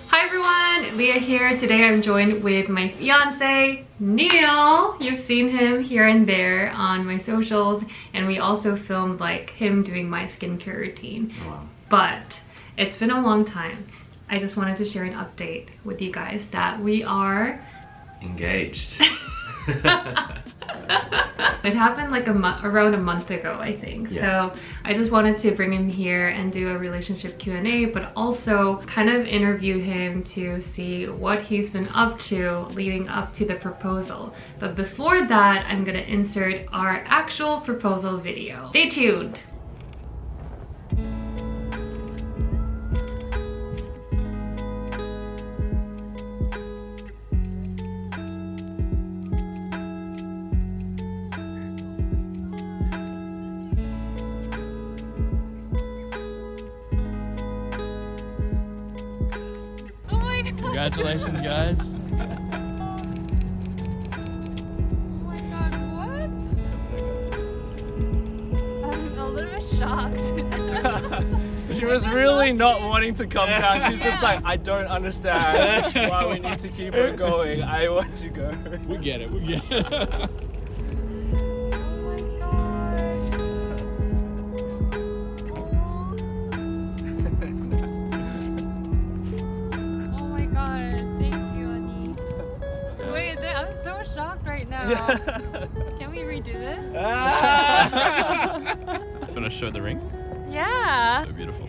Hi everyone, Leah here. Today I'm joined with my fiance, Neil. You've seen him here and there on my socials, and we also filmed like him doing my skincare routine. Oh, wow. But it's been a long time. I just wanted to share an update with you guys that we are engaged. It happened like around a month ago, I think. Yeah. So I just wanted to bring him here and do a relationship Q&A, but also kind of interview him to see what he's been up to leading up to the proposal. But before that, I'm gonna insert our actual proposal video. Stay tuned. Congratulations, guys. Oh my god, what? I'm a little bit shocked. She was really not wanting to come down. She's just like, I don't understand why we need to keep her going. I want to go. We get it, we get it. Right now. Can we redo this? Gonna show the ring? Yeah. So beautiful.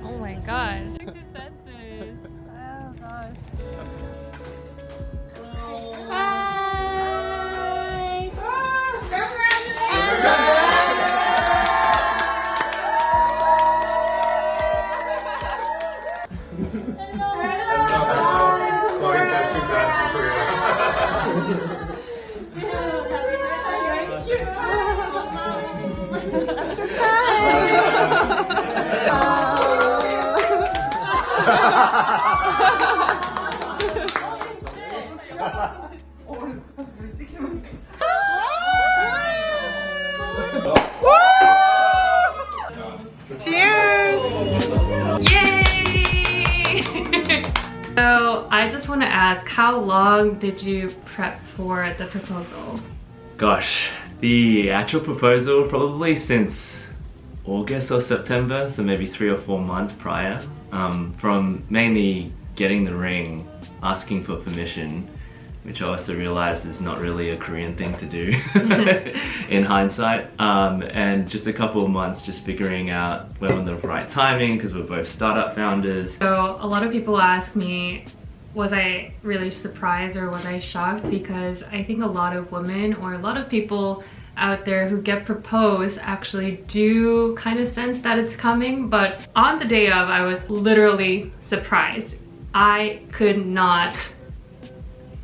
Oh my god. Back to senses. Oh gosh. Hi. Chloe says congrats for you. Cheers! Yay! So I just want to ask, how long did you prep for the proposal? Gosh, the actual proposal probably since August or September, so maybe 3 or 4 months prior. From mainly getting the ring, asking for permission, which I also realized is not really a Korean thing to do in hindsight, and just a couple of months just figuring out when the right timing, because we're both startup founders. So a lot of people ask me, was I really surprised or was I shocked? Because I think a lot of women or a lot of people out there who get proposed actually do kind of sense that it's coming, but on the day of, I was literally surprised. I could not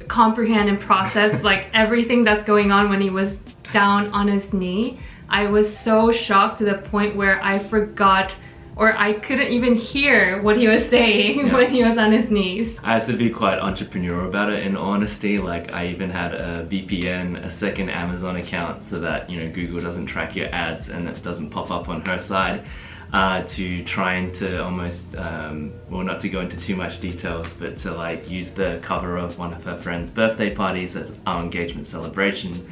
comprehend and process like everything that's going on when he was down on his knee. I was so shocked to the point where I forgot, or I couldn't even hear what he was saying when he was on his knees. I had to be quite entrepreneurial about it, in honesty. Like, I even had a VPN, a second Amazon account, so that, you know, Google doesn't track your ads and it doesn't pop up on her side, to trying to almost, well, not to go into too much details, but to like use the cover of one of her friend's birthday parties as our engagement celebration.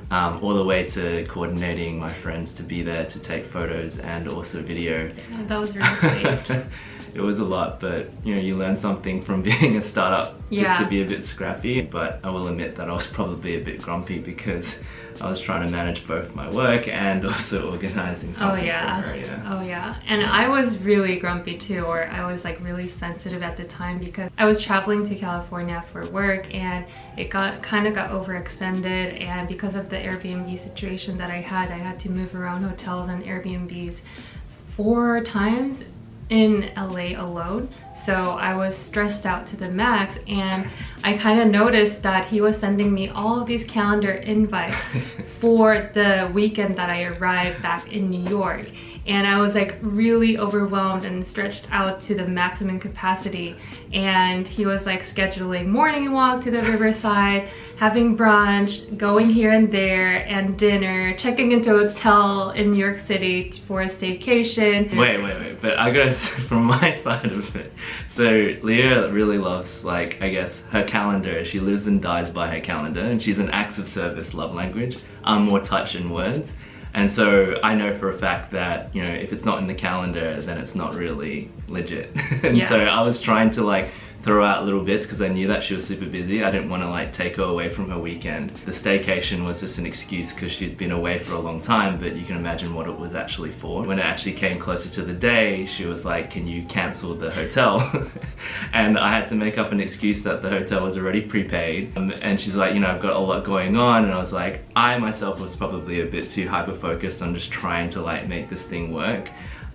All the way to coordinating my friends to be there to take photos and also video. Yeah, that was really sweet. It was a lot, but you know, you learn something from being a startup, just Yeah. to be a bit scrappy. But I will admit that I was probably a bit grumpy because I was trying to manage both my work and also organizing something for her. Yeah. Oh yeah. And I was really grumpy too, or I was like really sensitive at the time because I was traveling to California for work and it kind of got overextended, and because of the Airbnb situation that I had to move around hotels and Airbnbs 4 times in LA alone. So I was stressed out to the max, and I kind of noticed that he was sending me all of these calendar invites for the weekend that I arrived back in New York. and I was like really overwhelmed and stretched out to the maximum capacity. And he was like scheduling morning walk to the riverside, having brunch, going here and there, and dinner, checking into a hotel in New York City for a staycation. Wait, but I gotta say from my side of it, so Leah really loves, like, I guess, her calendar. She lives and dies by her calendar, and she's an acts of service love language. I'm more touch and words. And so I know for a fact that, you know, if it's not in the calendar, then it's not really legit. And so I was trying to like throw out little bits because I knew that she was super busy. I didn't want to like take her away from her weekend. The staycation was just an excuse because she'd been away for a long time, but you can imagine what it was actually for. When it actually came closer to the day, she was like, can you cancel the hotel? And I had to make up an excuse that the hotel was already prepaid. And she's like, you know, I've got a lot going on. And I was like, I myself was probably a bit too hyper-focused on just trying to like make this thing work.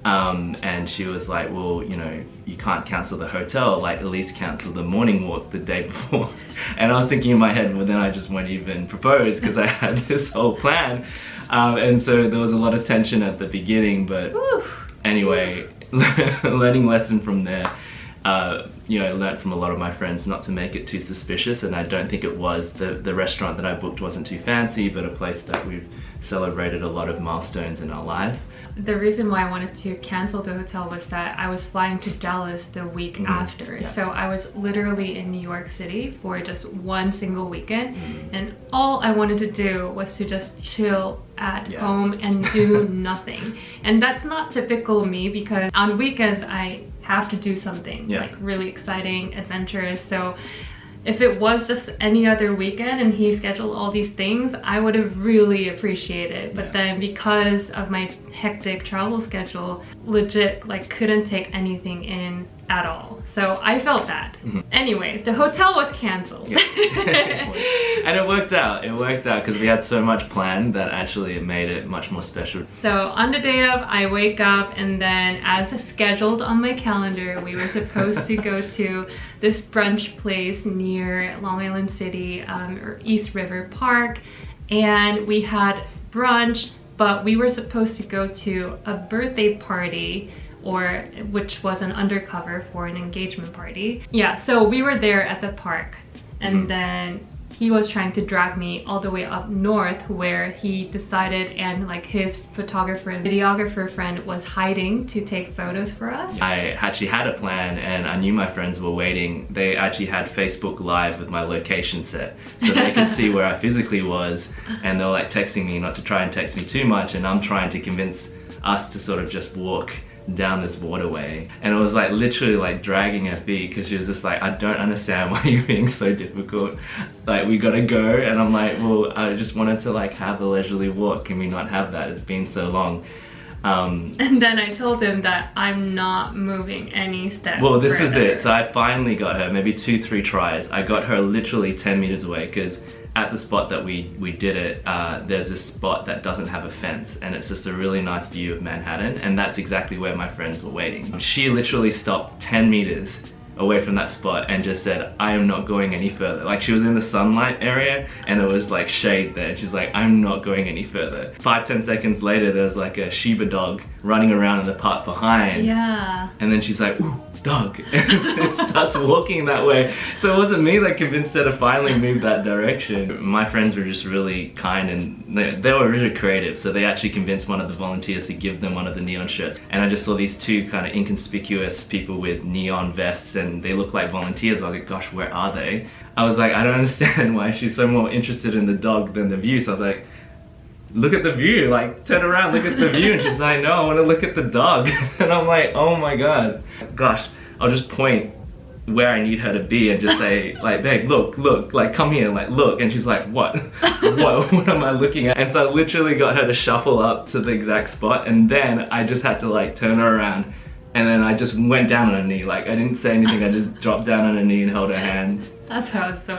And she was like, well, you know, you can't cancel the hotel, like at least cancel the morning walk the day before. And I was thinking in my head, well then I just won't even propose because I had this whole plan. And so there was a lot of tension at the beginning, but anyway, learning lesson from there. You know, I learned from a lot of my friends not to make it too suspicious, and I don't think it was. The restaurant that I booked wasn't too fancy, but a place that we've celebrated a lot of milestones in our life. The reason why I wanted to cancel the hotel was that I was flying to Dallas the week after. So I was literally in New York City for just one single weekend. And all I wanted to do was to just chill at home and do nothing. And that's not typical me because on weekends I have to do something like really exciting, adventurous. So if it was just any other weekend and he scheduled all these things, I would have really appreciated. But then because of my hectic travel schedule, legit like couldn't take anything in at all. So I felt bad. Anyways, the hotel was canceled. And it worked out. It worked out because we had so much planned that actually it made it much more special. So on the day of, I wake up and then as scheduled on my calendar, we were supposed to go to this brunch place near Long Island City, or East River Park. And we had brunch, but we were supposed to go to a birthday party, or which was an undercover for an engagement party. Yeah, so we were there at the park, and then he was trying to drag me all the way up north where he decided, and like his photographer and videographer friend was hiding to take photos for us. I actually had a plan and I knew my friends were waiting. They actually had Facebook Live with my location set so they could see where I physically was, and they were like texting me not to try and text me too much, and I'm trying to convince us to sort of just walk down this waterway. And it was like literally like dragging her feet because she was just like, I don't understand why you're being so difficult, like we gotta go. And I'm like, well, I just wanted to like have a leisurely walk. Can we not have that? It's been so long. And then I told him that I'm not moving any steps. Well, this is further. it. So I finally got her, maybe 2-3 tries. I got her literally 10 meters away because at the spot that we did it, there's this spot that doesn't have a fence, and it's just a really nice view of Manhattan, and that's exactly where my friends were waiting. She literally stopped 10 meters away from that spot and just said, I am not going any further. Like she was in the sunlight area and it was like shade there, and she's like, I'm not going any further. 5-10 seconds later, there's like a Shiba dog running around in the park behind. Yeah. And then she's like, ooh, dog, and starts walking that way. So it wasn't me that convinced her to finally move that direction. My friends were just really kind, and they were really creative. So they actually convinced one of the volunteers to give them one of the neon shirts. And I just saw these two kind of inconspicuous people with neon vests, and they look like volunteers. I was like, gosh, where are they? I was like, I don't understand why she's so more interested in the dog than the view. So I was like, look at the view, like turn around, look at the view. And she's like, no, I want to look at the dog. And I'm like, oh my god. Gosh, I'll just point where I need her to be and just say like, babe, look, like come here, like look. And she's like, what? What am I looking at? And so I literally got her to shuffle up to the exact spot, and then I just had to like turn her around, and then I just went down on her knee. Like I didn't say anything, I just dropped down on her knee and held her hand. That's how it's so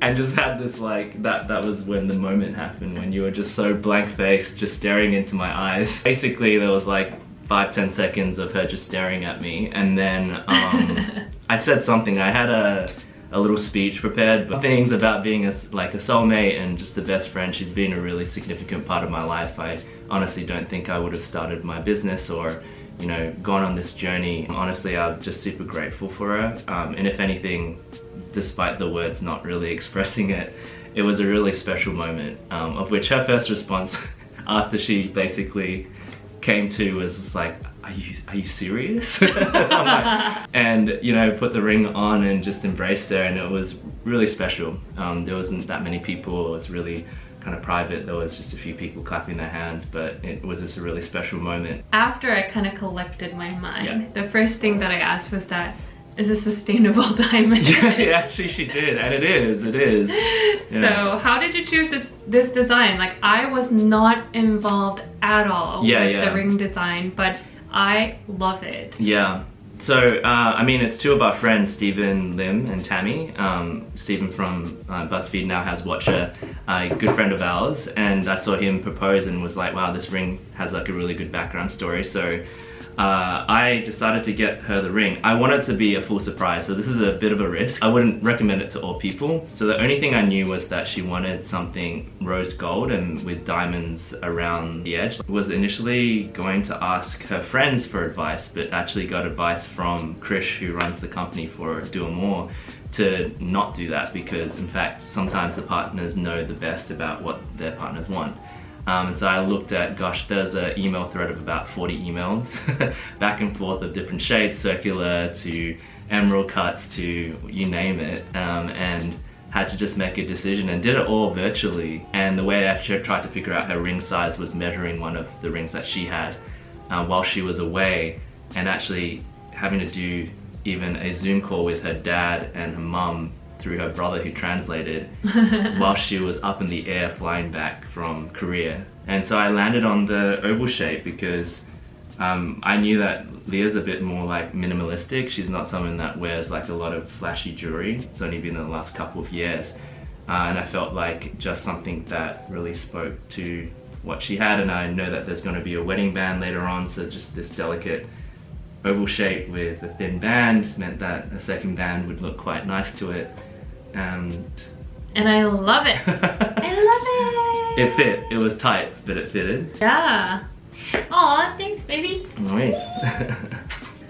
And just had this like, that was when the moment happened, when you were just so blank-faced, just staring into my eyes. Basically there was like 5-10 seconds of her just staring at me, and then I said something. I had a little speech prepared, but things about being like a soulmate and just the best friend. She's been a really significant part of my life. I honestly don't think I would have started my business or, you know, gone on this journey. Honestly, I'm just super grateful for her. And if anything, despite the words not really expressing it, it was a really special moment, of which her first response after she basically came to was just like, are you serious? And you know, put the ring on and just embraced her, and it was really special. There wasn't that many people. It was really kind of private. There was just a few people clapping their hands, but it was just a really special moment. After I kind of collected my mind, the first thing that I asked was that, is a sustainable diamond? Yeah, actually she did, and it is. Yeah. So how did you choose this design? Like, I was not involved at all with the ring design, but I love it. Yeah. So, I mean, it's two of our friends, Stephen Lim and Tammy. Stephen from BuzzFeed now has Watcher, a good friend of ours, and I saw him propose and was like, wow, this ring has like a really good background story. So I decided to get her the ring. I want it to be a full surprise, so this is a bit of a risk. I wouldn't recommend it to all people. So the only thing I knew was that she wanted something rose gold and with diamonds around the edge. I was initially going to ask her friends for advice, but actually got advice from Krish, who runs the company for Do More, to not do that, because in fact sometimes the partners know the best about what their partners want. And so I looked at, gosh, there's an email thread of about 40 emails back and forth of different shades, circular to emerald cuts to you name it, and had to just make a decision, and did it all virtually. And the way I tried to figure out her ring size was measuring one of the rings that she had while she was away, and actually having to do even a Zoom call with her dad and her mum through her brother who translated while she was up in the air flying back from Korea. And so I landed on the oval shape because I knew that Leah's a bit more like minimalistic. She's not someone that wears like a lot of flashy jewelry. It's only been in the last couple of years. And I felt like just something that really spoke to what she had, and I know that there's going to be a wedding band later on, so just this delicate oval shape with a thin band meant that a second band would look quite nice to it. And I love it. I love it. It fit. It was tight, but it fitted. Yeah. Aw, thanks, baby. Nice.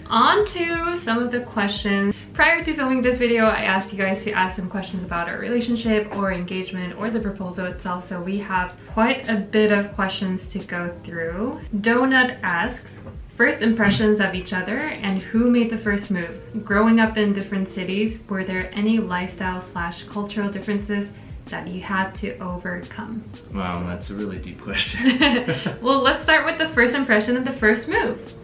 On to some of the questions. Prior to filming this video, I asked you guys to ask some questions about our relationship or engagement or the proposal itself, so we have quite a bit of questions to go through. Donut asks, first impressions of each other and who made the first move? Growing up in different cities, were there any lifestyle/cultural differences that you had to overcome? Wow, that's a really deep question. Well, let's start with the first impression of the first move.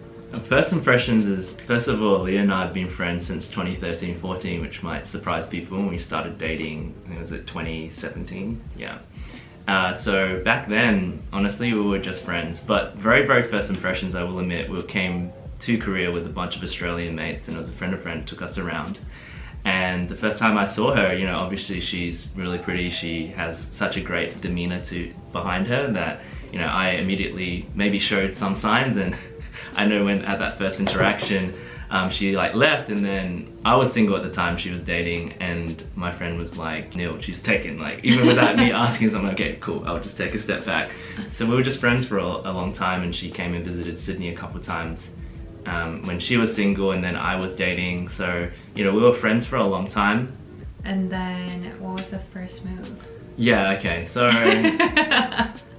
First impressions is, first of all, Leah and I have been friends since 2013-14, which might surprise people. When we started dating, I think it was at 2017, yeah. So back then, honestly, we were just friends. But very, very first impressions, I will admit, we came to Korea with a bunch of Australian mates, and it was a friend of a friend took us around. And the first time I saw her, you know, obviously she's really pretty. She has such a great demeanor behind her that, you know, I immediately maybe showed some signs. And I know when at that first interaction, she like left, and then I was single at the time, she was dating, and my friend was like, Neil, she's taken, like even without me asking something, okay, cool, I'll just take a step back. So we were just friends for a long time, and she came and visited Sydney a couple times when she was single, and then I was dating. So, you know, we were friends for a long time. And then what was the first move? Yeah, okay, so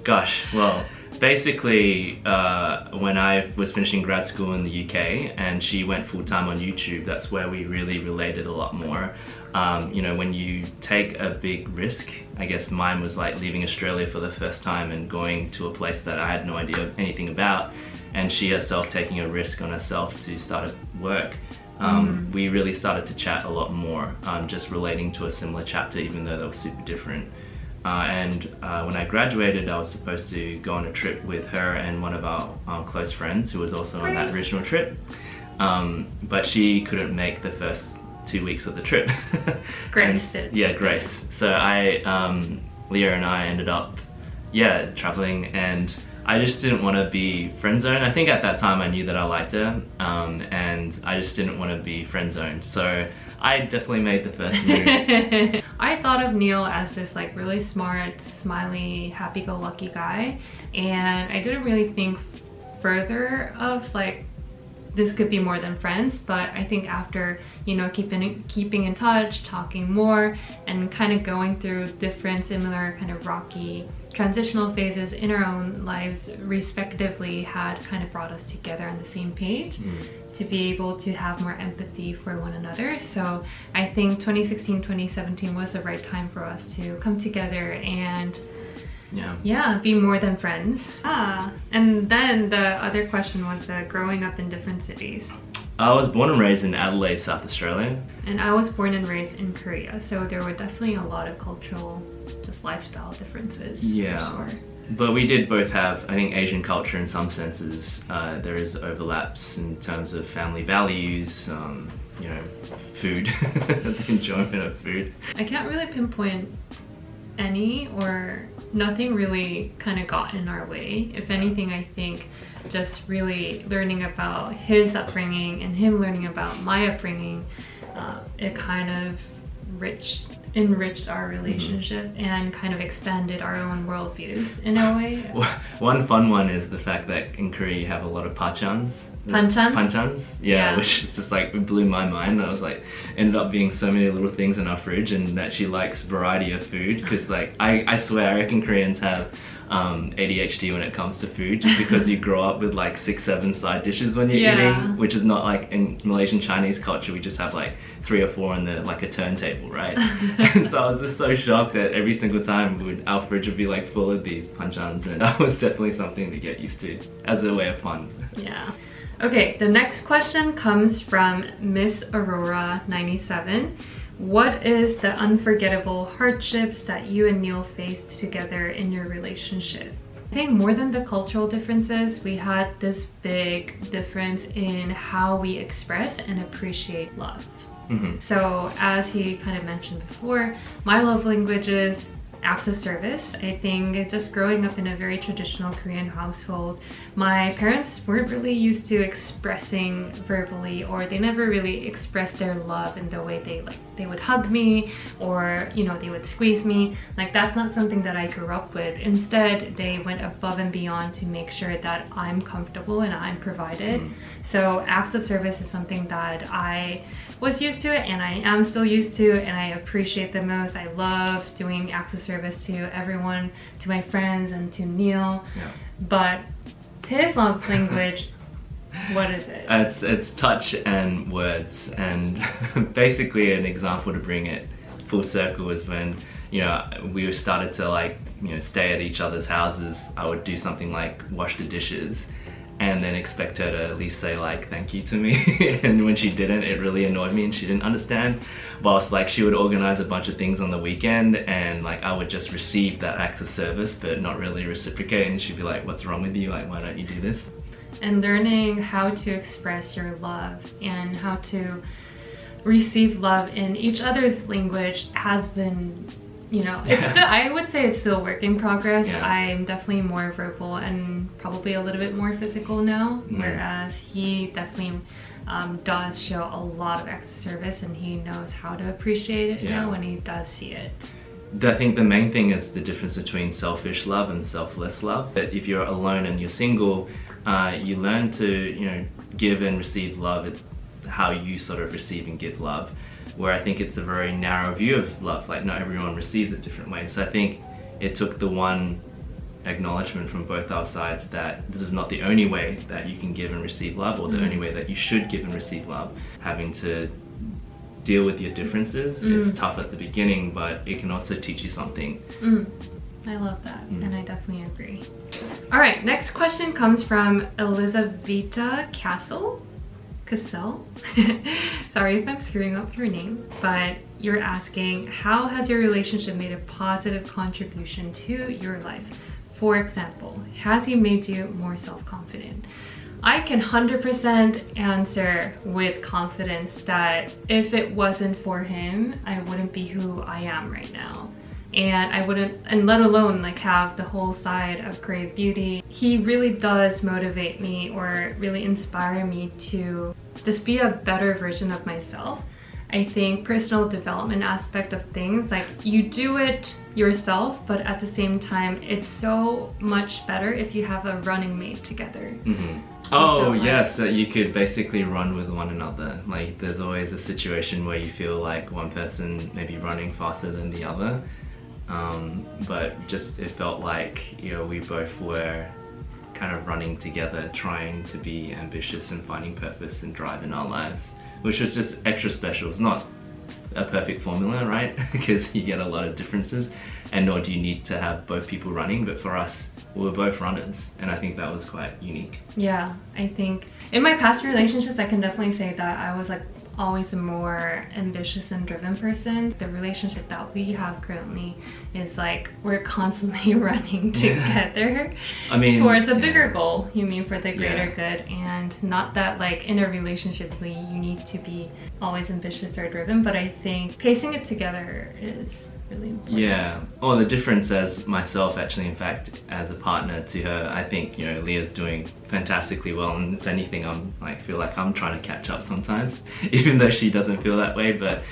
gosh, well, basically, when I was finishing grad school in the UK and she went full-time on YouTube, that's where we really related a lot more. You know, when you take a big risk, I guess mine was like leaving Australia for the first time and going to a place that I had no idea anything about, and she herself taking a risk on herself to start work. We really started to chat a lot more, just relating to a similar chapter, even though they were super different. And when I graduated, I was supposed to go on a trip with her and one of our close friends who was also on that original trip. But she couldn't make the first 2 weeks of the trip. Grace did. Yeah, Grace. So Leah and I ended up, traveling, and I just didn't want to be friend zoned. I think at that time I knew that I liked her, and I just didn't want to be friend zoned. So I definitely made the first move. I thought of Neil as this like really smart, smiley, happy-go-lucky guy, and I didn't really think further of like this could be more than friends. But I think after, you know, keeping in touch, talking more, and kind of going through different similar kind of rocky transitional phases in our own lives respectively had kind of brought us together on the same page to be able to have more empathy for one another. So I think 2016, 2017 was the right time for us to come together and be more than friends. And then the other question was growing up in different cities. I was born and raised in Adelaide, South Australia. And I was born and raised in Korea, so there were definitely a lot of cultural, just lifestyle differences. Yeah, for sure. But we did both have, I think, Asian culture in some senses. There is overlaps in terms of family values, you know, food, the enjoyment of food. I can't really pinpoint any, or nothing really kind of got in our way. If anything, I think just really learning about his upbringing and him learning about my upbringing, it kind of enriched our relationship and kind of expanded our own worldviews in a way. One fun one is the fact that in Korea you have a lot of pachans. Panchan? Yeah, which is just like, it blew my mind. I was like, ended up being so many little things in our fridge, and that she likes variety of food, because like, I swear, I reckon Koreans have ADHD when it comes to food, just because you grow up with like 6-7 side dishes when you're eating, which is not like in Malaysian Chinese culture. We just have like 3 or 4 on the like a turntable, right? And so I was just so shocked that every single time our fridge would be like full of these panchans, and that was definitely something to get used to as a way of fun. Yeah. Okay, the next question comes from Miss Aurora 97. What is the unforgettable hardships that you and Neil faced together in your relationship? I think more than the cultural differences, we had this big difference in how we express and appreciate love. So as he kind of mentioned before, my love language is acts of service. I think just growing up in a very traditional Korean household, my parents weren't really used to expressing verbally, or they never really expressed their love in the way they would hug me, or you know, they would squeeze me. Like, that's not something that I grew up with. Instead, they went above and beyond to make sure that I'm comfortable and I'm provided. So acts of service is something that I was used to, and I am still used to, and I appreciate the most. I love doing acts of service to everyone, to my friends and to Neil. But his love language, what is it? It's touch and words, and basically an example to bring it full circle was when, you know, we started to like, you know, stay at each other's houses. I would do something like wash the dishes, and then expect her to at least say like thank you to me. And when she didn't, it really annoyed me, and she didn't understand. Whilst like she would organize a bunch of things on the weekend, and like I would just receive that act of service but not really reciprocate, and she'd be like, what's wrong with you? Like, why don't you do this? And learning how to express your love and how to receive love in each other's language has been, you know, it's still, I would say it's still work in progress. I'm definitely more verbal and probably a little bit more physical now, whereas he definitely does show a lot of acts of service, and he knows how to appreciate it now when he does see it. I think the main thing is the difference between selfish love and selfless love. That if you're alone and you're single, you learn to, you know, give and receive love, how you sort of receive and give love. Where I think it's a very narrow view of love, like not everyone receives it different ways. So I think it took the one acknowledgement from both our sides that this is not the only way that you can give and receive love, or the only way that you should give and receive love. Having to deal with your differences, it's tough at the beginning, but it can also teach you something. I love that, and I definitely agree. All right, next question comes from Elizaveta Cassell. Sorry if I'm screwing up your name, but you're asking, how has your relationship made a positive contribution to your life? For example, has he made you more self-confident? I can 100% answer with confidence that if it wasn't for him, I wouldn't be who I am right now. and I wouldn't, and let alone like have the whole side of creative beauty. He really does motivate me or really inspire me to just be a better version of myself. I think personal development aspect of things, like you do it yourself, but at the same time, it's so much better if you have a running mate together. Oh yes, that you could basically run with one another. Like there's always a situation where you feel like one person may be running faster than the other. But just it felt like, you know, we both were kind of running together, trying to be ambitious and finding purpose and drive in our lives, which was just extra special. It's not a perfect formula, right? Because you get a lot of differences, and nor do you need to have both people running, but for us, we were both runners, and I think that was quite unique. Yeah, I think in my past relationships, I can definitely say that I was like always a more ambitious and driven person. The relationship that we have currently is like we're constantly running together towards a bigger goal, you mean, for the greater good, and not that like in a relationship you need to be always ambitious or driven, but I think pacing it together is really important. Yeah. Or the difference as myself, actually, in fact, as a partner to her, I think, you know, Leah's doing fantastically well, and if anything, I'm like feel like I'm trying to catch up sometimes, even though she doesn't feel that way. But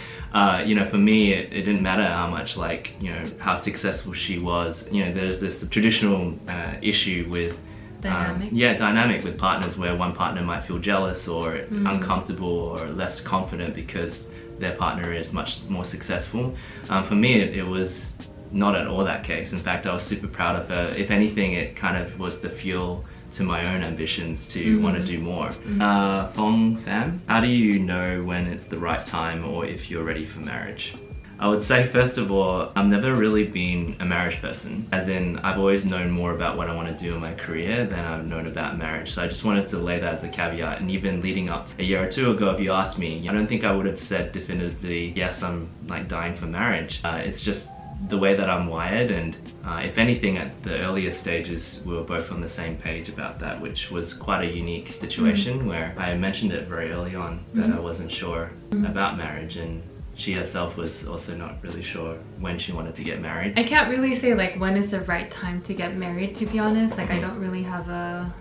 you know, for me, it didn't matter how much, like, you know, how successful she was. You know, there's this traditional issue with dynamic with partners where one partner might feel jealous or uncomfortable or less confident because their partner is much more successful. For me, it was not at all that case. In fact, I was super proud of her. If anything, it kind of was the fuel to my own ambitions to want to do more. Fong Pham, how do you know when it's the right time or if you're ready for marriage? I would say, first of all, I've never really been a marriage person. As in, I've always known more about what I want to do in my career than I've known about marriage. So I just wanted to lay that as a caveat. And even leading up a year or two ago, if you asked me, I don't think I would have said definitively, yes, I'm like dying for marriage. It's just the way that I'm wired, and if anything, at the earlier stages, we were both on the same page about that, which was quite a unique situation where I mentioned it very early on that I wasn't sure about marriage, and she herself was also not really sure when she wanted to get married. I can't really say like when is the right time to get married, to be honest. Like I don't really have a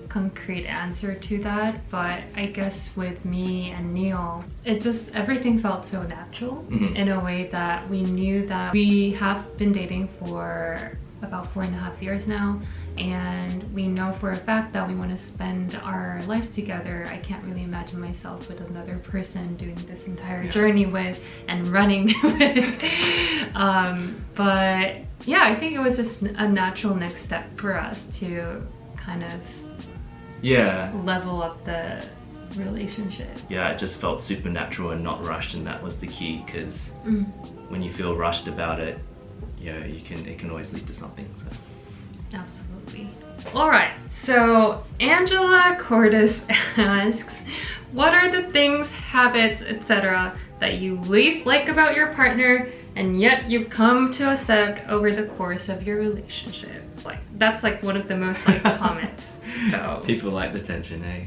concrete answer to that, but I guess with me and Neil, it just, everything felt so natural in a way that we knew that we have been dating for about 4.5 years now, and we know for a fact that we want to spend our life together. I can't really imagine myself with another person doing this entire journey with and running with. But yeah, I think it was just a natural next step for us to kind of level up the relationship. Yeah, it just felt supernatural and not rushed, and that was the key, because when you feel rushed about it, it can always lead to something. So. Absolutely. All right, so Angela Cordes asks, what are the things, habits, etc. that you least like about your partner and yet you've come to accept over the course of your relationship? Like, that's like one of the most liked comments. So people like the tension, eh?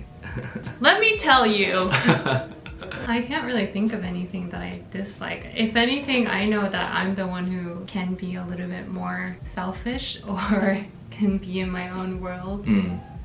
Let me tell you. I can't really think of anything that I dislike. If anything, I know that I'm the one who can be a little bit more selfish or can be in my own world.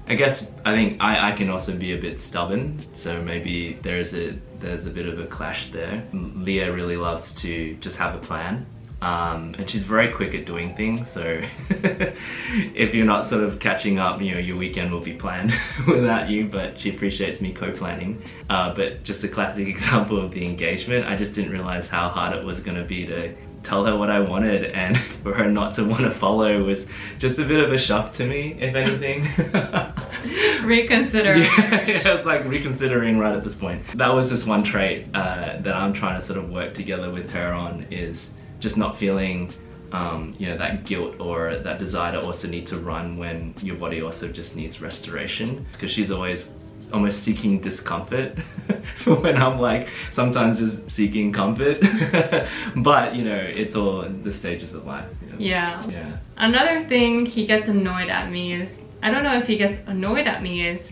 I guess I think I can also be a bit stubborn, so maybe there's a bit of a clash there. Leah really loves to just have a plan. And she's very quick at doing things, so if you're not sort of catching up, your weekend will be planned without you, but she appreciates me co-planning. But just a classic example of the engagement, I just didn't realize how hard it was going to be to tell her what I wanted, and for her not to want to follow was just a bit of a shock to me, if anything. Reconsider. Yeah, it's like reconsidering right at this point. That was just one trait that I'm trying to sort of work together with her on, is just not feeling that guilt or that desire to also need to run when your body also just needs restoration, because she's always almost seeking discomfort when I'm like sometimes just seeking comfort. But it's all the stages of life. Yeah. Another thing he gets annoyed at me is, I don't know if he gets annoyed at me, is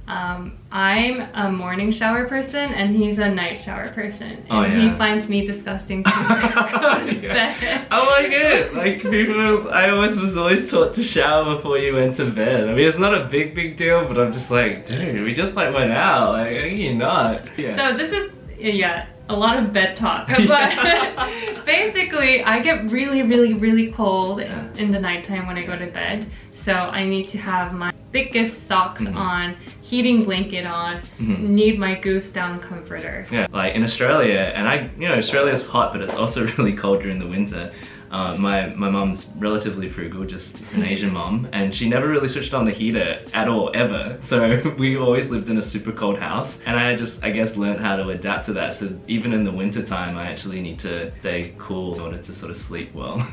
I'm a morning shower person and he's a night shower person. And he finds me disgusting to go to bed. I like it. Like people, I was always taught to shower before you went to bed. I mean, it's not a big deal, but I'm just like, dude, we just like went out. Like, are you not? Yeah. So this is, a lot of bed talk. But basically, I get really cold in the nighttime when I go to bed. So I need to have my thickest socks on, heating blanket on, need my goose down comforter. Yeah, like in Australia, and Australia's hot, but it's also really cold during the winter. My mom's relatively frugal, just an Asian mom, and she never really switched on the heater at all, ever. So we always lived in a super cold house, and I guess learned how to adapt to that. So even in the winter time, I actually need to stay cool in order to sort of sleep well.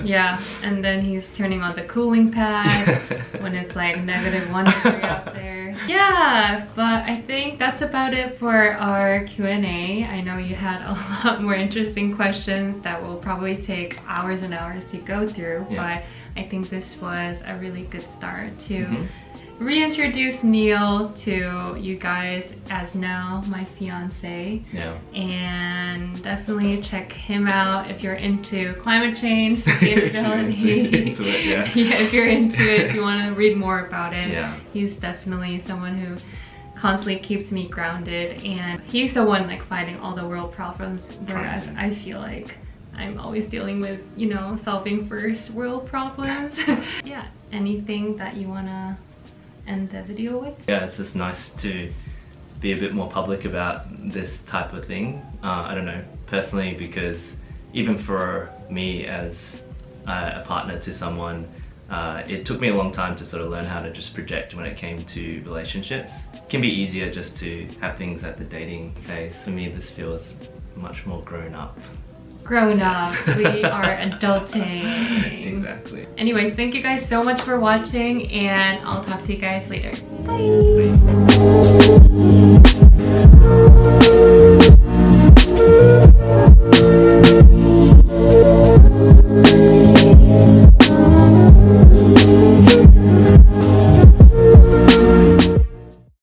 Yeah, and then he's turning on the cooling pad when it's like -1 degree out there. Yeah, but I think that's about it for our Q&A. I know you had a lot more interesting questions that will probably take hours and hours to go through, but I think this was a really good start to reintroduce Neil to you guys as now my fiance. Yeah. And definitely check him out if you're into climate change, sustainability. into it, yeah. Yeah, if you're into it, if you want to read more about it. Yeah. He's definitely someone who constantly keeps me grounded, and he's the one like fighting all the world problems, whereas I feel like I'm always dealing with, solving first world problems. Yeah, anything that you want to end the video with? Yeah, it's just nice to be a bit more public about this type of thing. I don't know, personally, because even for me as a partner to someone, it took me a long time to sort of learn how to just project when it came to relationships. It can be easier just to have things at the dating phase. For me, this feels much more grown up. Grown up, we are adulting. Exactly. Anyways, thank you guys so much for watching, and I'll talk to you guys later. Bye. Bye.